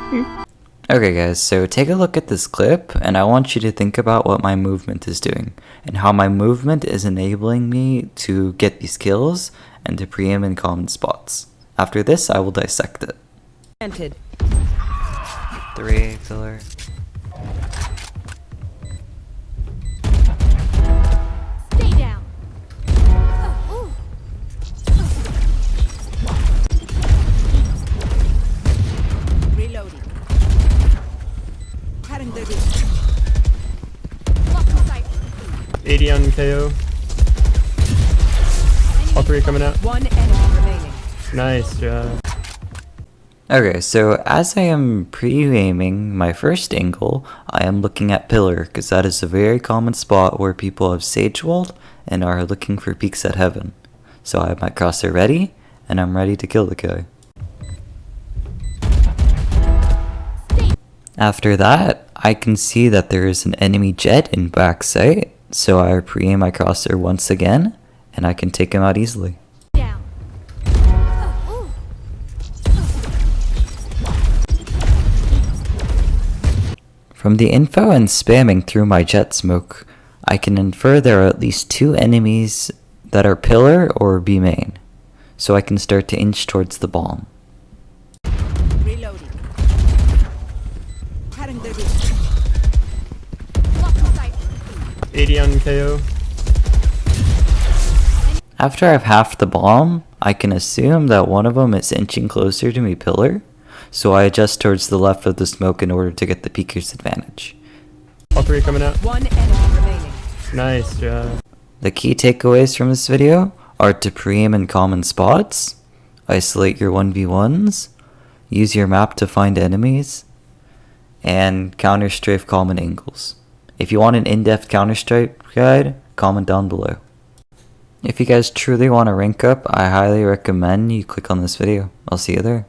Okay guys, so take a look at this clip and I want you to think about what my movement is doing and how my movement is enabling me to get these kills and to pre-aim in common spots. After this, I will dissect it. 3 pillar. Stay down. Reloading. Cutting the reach. Lock in sight. 80 on KO. All 3 coming out. One enemy remaining. Nice job. Okay, so as I am pre-aiming my first angle, I am looking at pillar because that is a very common spot where people have sage walled and are looking for peeks at heaven. So I have my crosshair ready and I'm ready to kill the guy. After that, I can see that there is an enemy jett in back sight, so I pre-aim my crosshair once again and I can take him out easily. Down. From the info and spamming through my jett smoke, I can infer there are at least 2 enemies that are pillar or B main, so I can start to inch towards the bomb. Reloading. Cutting the reach. Lock in sight. 80 on KO. After I've halved the bomb, I can assume that one of them is inching closer to me pillar, so I adjust towards the left of the smoke in order to get the peeker's advantage. All 3 coming out. One enemy remaining. Nice job. The key takeaways from this video are to pre-aim in common spots, isolate your 1v1s, use your map to find enemies, and counter-strafe common angles. If you want an in-depth counter-strike guide, comment down below. If you guys truly want to rank up, I highly recommend you click on this video. I'll see you there.